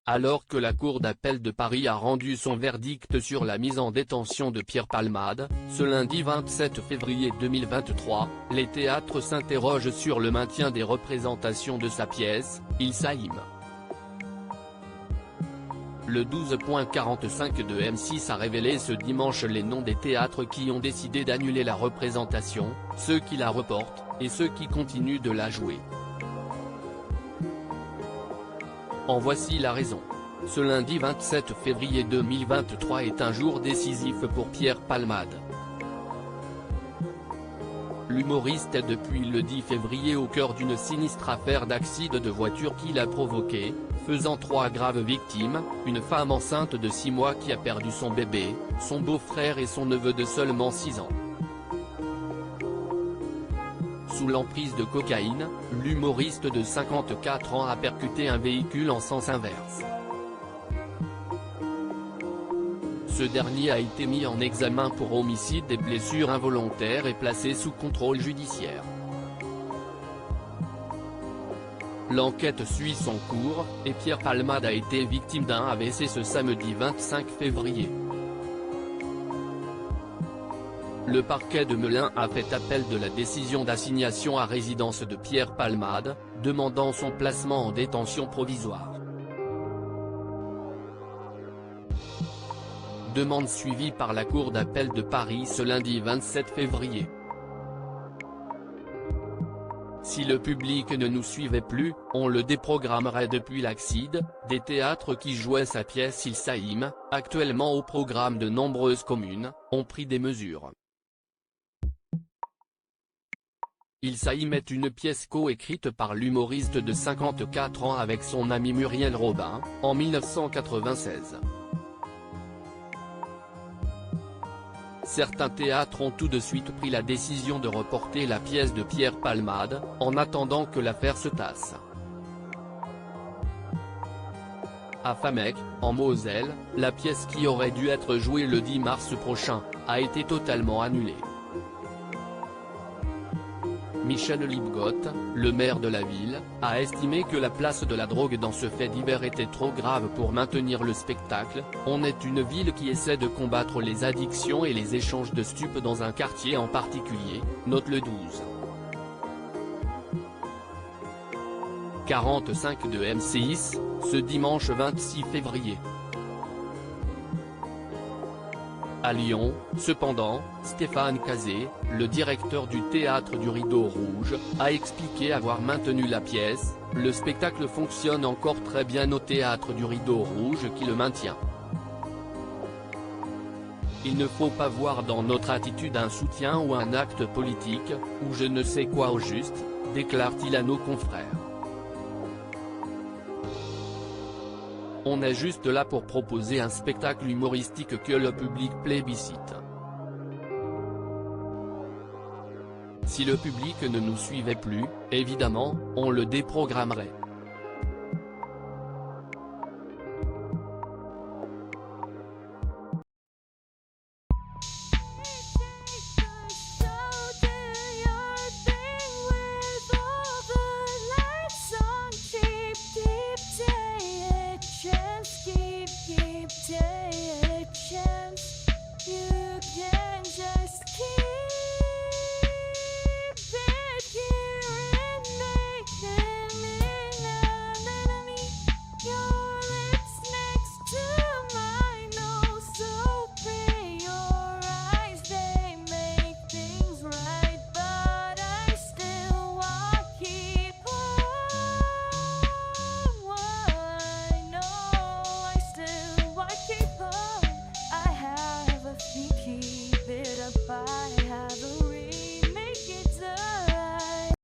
Alors que la Cour d'appel de Paris a rendu son verdict sur la mise en détention de Pierre Palmade, ce lundi 27 février 2023, les théâtres s'interrogent sur le maintien des représentations de sa pièce, Il Sahim. Le 12.45 de M6 a révélé ce dimanche les noms des théâtres qui ont décidé d'annuler la représentation, ceux qui la reportent, et ceux qui continuent de la jouer. En voici la raison. Ce lundi 27 février 2023 est un jour décisif pour Pierre Palmade. L'humoriste est depuis le 10 février au cœur d'une sinistre affaire d'accident de voiture qu'il a provoqué, faisant 3 graves victimes, une femme enceinte de 6 mois qui a perdu son bébé, son beau-frère et son neveu de seulement 6 ans. Sous l'emprise de cocaïne, l'humoriste de 54 ans a percuté un véhicule en sens inverse. Ce dernier a été mis en examen pour homicide et blessures involontaires et placé sous contrôle judiciaire. L'enquête suit son cours, et Pierre Palmade a été victime d'un AVC ce samedi 25 février. Le parquet de Melun a fait appel de la décision d'assignation à résidence de Pierre Palmade, demandant son placement en détention provisoire. Demande suivie par la Cour d'appel de Paris ce lundi 27 février. Si le public ne nous suivait plus, on le déprogrammerait depuis l'Axide, des théâtres qui jouaient sa pièce Il Sahim, actuellement au programme de nombreuses communes, ont pris des mesures. Il Sahim est une pièce coécrite par l'humoriste de 54 ans avec son ami Muriel Robin, en 1996. Certains théâtres ont tout de suite pris la décision de reporter la pièce de Pierre Palmade, en attendant que l'affaire se tasse. À Famec, en Moselle, la pièce qui aurait dû être jouée le 10 mars prochain, a été totalement annulée. Michel Lipgott, le maire de la ville, a estimé que la place de la drogue dans ce fait divers était trop grave pour maintenir le spectacle. On est une ville qui essaie de combattre les addictions et les échanges de stupes dans un quartier en particulier, note le 12. 45 de M6, ce dimanche 26 février. À Lyon, cependant, Stéphane Cazé, le directeur du théâtre du Rideau Rouge, a expliqué avoir maintenu la pièce. Le spectacle fonctionne encore très bien au théâtre du Rideau Rouge qui le maintient. Il ne faut pas voir dans notre attitude un soutien ou un acte politique, ou je ne sais quoi au juste, déclare-t-il à nos confrères. On est juste là pour proposer un spectacle humoristique que le public plébiscite. Si le public ne nous suivait plus, évidemment, on le déprogrammerait.